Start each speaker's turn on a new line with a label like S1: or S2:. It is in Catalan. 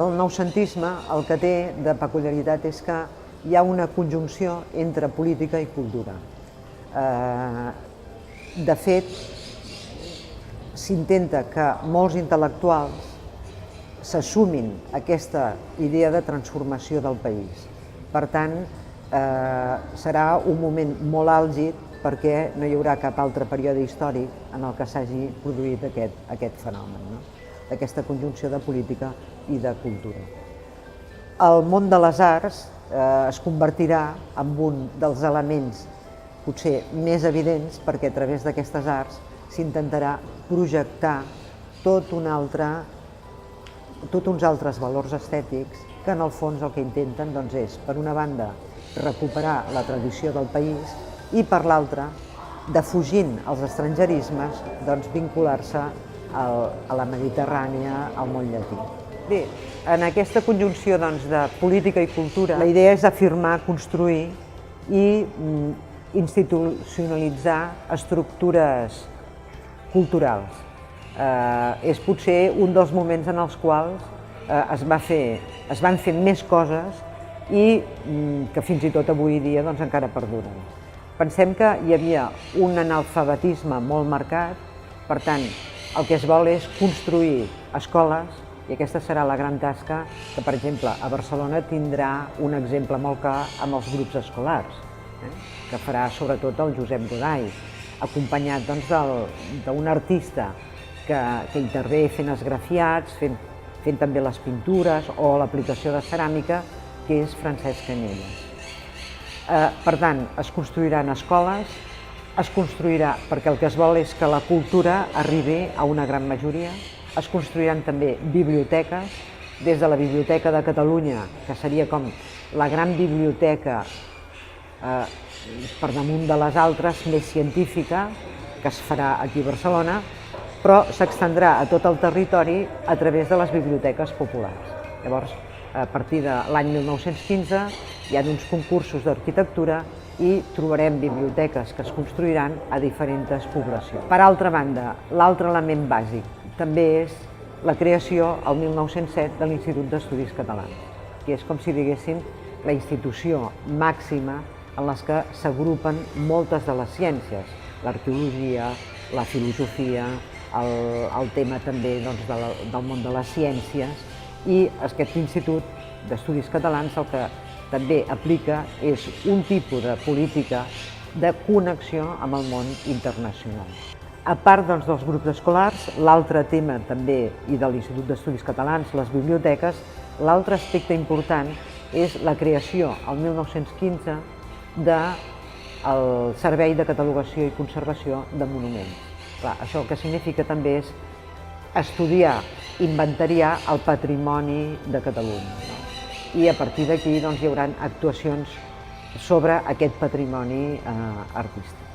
S1: El noucentisme el que té de peculiaritat és que hi ha una conjunció entre política i cultura. De fet, s'intenta que molts intel·lectuals s'assumin aquesta idea de transformació del país. Per tant, serà un moment molt àlgid perquè no hi haurà cap altre període històric en el que s'hagi produït aquest fenomen, no? D'aquesta conjunció de política i de cultura. El món de les arts es convertirà en un dels elements potser més evidents perquè a través d'aquestes arts s'intentarà projectar tots uns altres valors estètics que en el fons el que intenten és, per una banda, recuperar la tradició del país i per l'altra, defugint els estrangerismes, vincular-se a la Mediterrània, al món llatí. Bé, en aquesta conjunció de política i cultura, la idea és afirmar, construir i institucionalitzar estructures culturals. És potser un dels moments en els quals es van fer més coses i que fins i tot avui dia encara perduren. Pensem que hi havia un analfabetisme molt marcat, per tant, el que es vol és construir escoles i aquesta serà la gran tasca que, per exemple, a Barcelona tindrà un exemple molt clar amb els grups escolars, que farà sobretot el Josep Goday, acompanyat d'un artista que intervé fent esgrafiats, fent també les pintures o l'aplicació de ceràmica, que és Francesc Canyelles. Per tant, es construiran escoles, es construirà perquè el que es vol és que la cultura arribi a una gran majoria, es construiran també biblioteques, des de la Biblioteca de Catalunya, que seria com la gran biblioteca per damunt de les altres, més científica, que es farà aquí a Barcelona, però s'extendrà a tot el territori a través de les biblioteques populars. Llavors, a partir de l'any 1915 hi ha uns concursos d'arquitectura i trobarem biblioteques que es construiran a diferents poblacions. Per altra banda, l'altre element bàsic també és la creació, el 1907, de l'Institut d'Estudis Catalans, que és com si diguéssim la institució màxima en les que s'agrupen moltes de les ciències, l'arqueologia, la filosofia, el tema també del món de les ciències, i aquest Institut d'Estudis Catalans el que també aplica és un tipus de política de connexió amb el món internacional. A part dels grups escolars, l'altre tema també, i de l'Institut d'Estudis Catalans, les biblioteques, l'altre aspecte important és la creació, el 1915, del Servei de Catalogació i Conservació de Monuments. Clar, això el que significa també és estudiar, inventariar el patrimoni de Catalunya. I a partir d'aquí hi haurà actuacions sobre aquest patrimoni artístic.